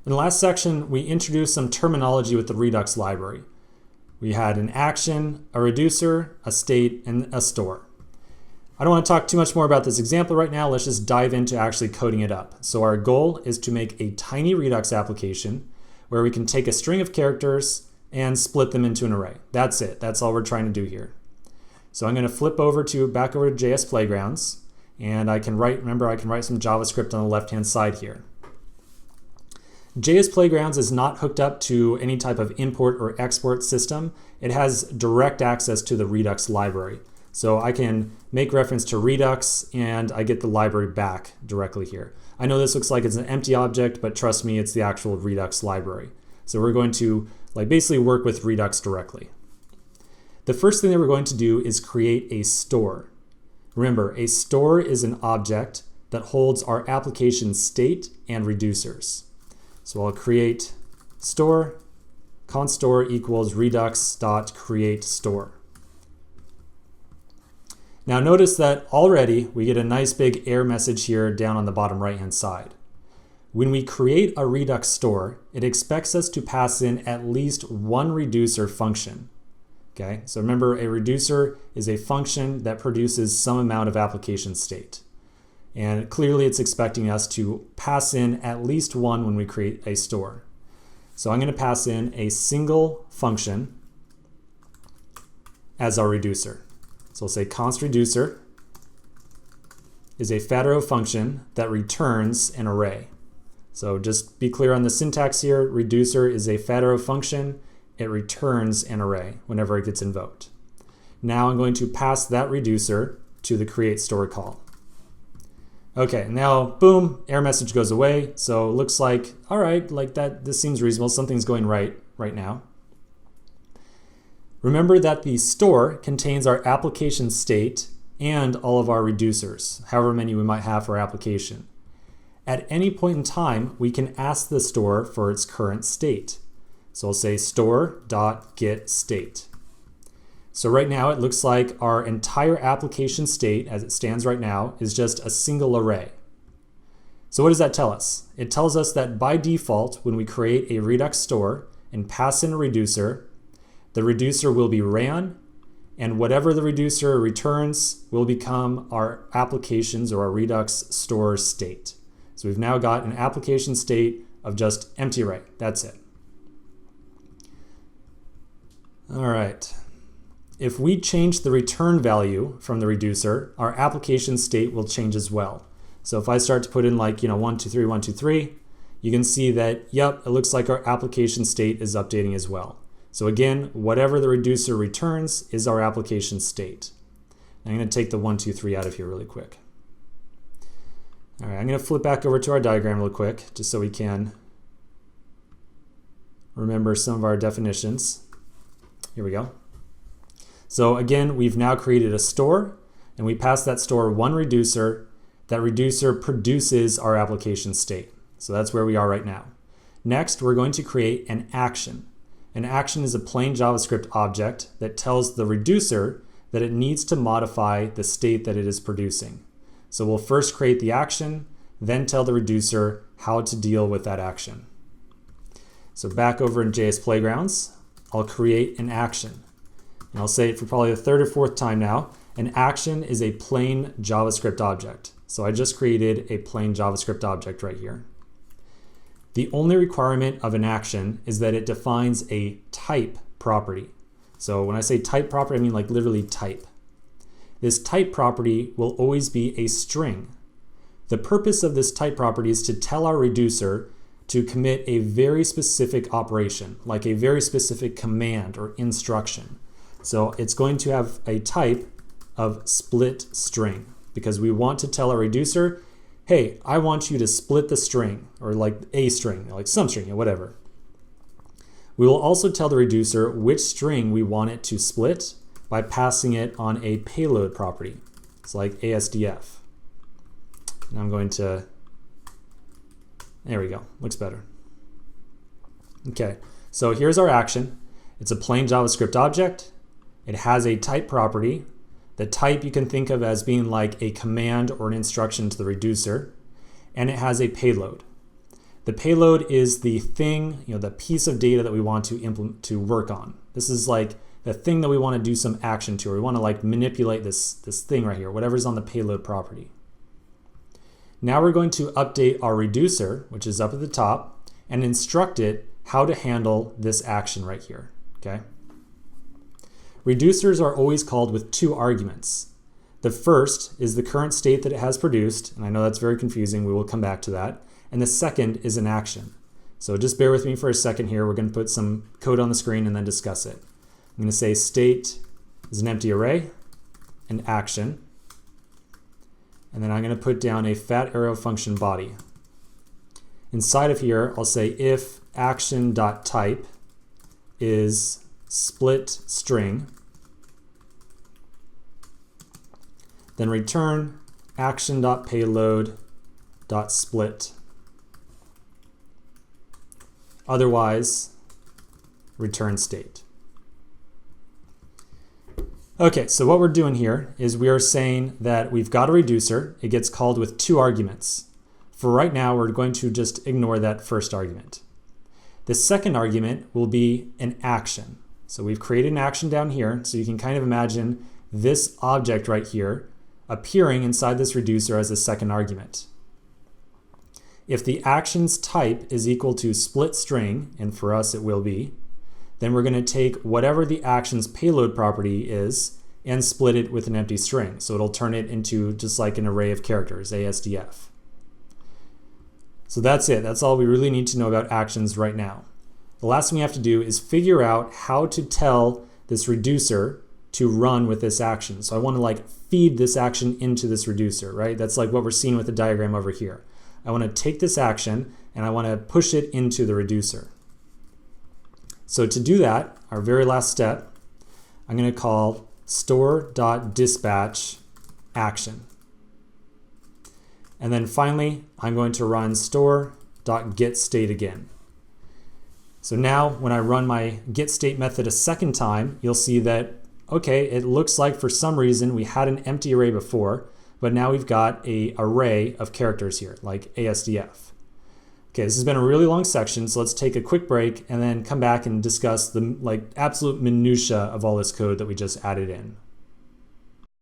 In the last section, we introduced some terminology with the Redux library. We had an action, a reducer, a state, and a store. I don't want to talk too much more about this example right now. Let's just dive into actually coding it up. So our goal is to make a tiny Redux application where we can take a string of characters and split them into an array. That's it. That's all we're trying to do here. So I'm going to flip back over to JS Playgrounds, and I can write some JavaScript on the left-hand side here. JS Playgrounds is not hooked up to any type of import or export system. It has direct access to the Redux library. So I can make reference to Redux and I get the library back directly here. I know this looks like it's an empty object, but trust me, it's the actual Redux library. So we're going to basically work with Redux directly. The first thing that we're going to do is create a store. Remember, a store is an object that holds our application state and reducers. So I'll create store, const store equals redux.createStore. Now notice that already we get a nice big error message here down on the bottom right-hand side. When we create a Redux store, it expects us to pass in at least one reducer function. Okay, so remember, a reducer is a function that produces some amount of application state. And clearly it's expecting us to pass in at least one when we create a store. So I'm going to pass in a single function as our reducer. So we'll say const reducer is a fat arrow function that returns an array. So just be clear on the syntax here. Reducer is a fat arrow function. It returns an array whenever it gets invoked. Now I'm going to pass that reducer to the create store call. Okay, now boom, error message goes away. So it looks like, all right, this seems reasonable. Something's going right now. Remember that the store contains our application state and all of our reducers, however many we might have for our application. At any point in time, we can ask the store for its current state. So I'll say store.getState. So right now it looks like our entire application state as it stands right now is just a single array. So what does that tell us? It tells us that by default, when we create a Redux store and pass in a reducer, the reducer will be ran, and whatever the reducer returns will become our applications or our Redux store state. So we've now got an application state of just empty array. That's it. All right. If we change the return value from the reducer, our application state will change as well. So if I start to put in 1, 2, 3, 1, 2, 3, you can see that, yep, it looks like our application state is updating as well. So again, whatever the reducer returns is our application state. I'm going to take the 1, 2, 3 out of here really quick. All right, I'm going to flip back over to our diagram real quick, just so we can remember some of our definitions. Here we go. So again, we've now created a store, and we pass that store one reducer. That reducer produces our application state. So that's where we are right now. Next, we're going to create an action. An action is a plain JavaScript object that tells the reducer that it needs to modify the state that it is producing. So we'll first create the action, then tell the reducer how to deal with that action. So back over in JS Playgrounds, I'll create an action. And I'll say it for probably the third or fourth time now. An action is a plain JavaScript object. So I just created a plain JavaScript object right here. The only requirement of an action is that it defines a type property. So when I say type property, I mean literally type. This type property will always be a string. The purpose of this type property is to tell our reducer to commit a very specific operation, like a very specific command or instruction. So it's going to have a type of split string because we want to tell our reducer, hey, I want you to split the string, or a string, some string, whatever. We will also tell the reducer which string we want it to split by passing it on a payload property. It's like ASDF. And I'm going to, there we go, looks better. Okay, so here's our action. It's a plain JavaScript object. It has a type property. The type you can think of as being like a command or an instruction to the reducer. And it has a payload. The payload is the thing, the piece of data that we want to implement, to work on. This is like the thing that we want to do some action to, or we want to like manipulate this thing right here, whatever's on the payload property. Now we're going to update our reducer, which is up at the top, and instruct it how to handle this action right here, okay? Reducers are always called with two arguments. The first is the current state that it has produced, and I know that's very confusing, we will come back to that. And the second is an action. So just bear with me for a second here. We're going to put some code on the screen and then discuss it. I'm going to say state is an empty array, and action. And then I'm going to put down a fat arrow function body. Inside of here, I'll say if action.type is split string, then return action.payload.split. Otherwise, return state. Okay, so what we're doing here is we are saying that we've got a reducer. It gets called with two arguments. For right now, we're going to just ignore that first argument. The second argument will be an action. So we've created an action down here, so you can kind of imagine this object right here appearing inside this reducer as a second argument. If the action's type is equal to split string, and for us it will be, then we're going to take whatever the action's payload property is and split it with an empty string. So it'll turn it into just like an array of characters, ASDF. So that's it. That's all we really need to know about actions right now. The last thing we have to do is figure out how to tell this reducer to run with this action. So I want to like feed this action into this reducer, right? That's like what we're seeing with the diagram over here. I want to take this action and I want to push it into the reducer. So to do that, our very last step, I'm going to call store.dispatch action. And then finally, I'm going to run store.getState again. So now when I run my getState method a second time, you'll see that, okay, it looks like for some reason we had an empty array before, but now we've got an array of characters here, like ASDF. Okay, this has been a really long section, so let's take a quick break and then come back and discuss the absolute minutia of all this code that we just added in.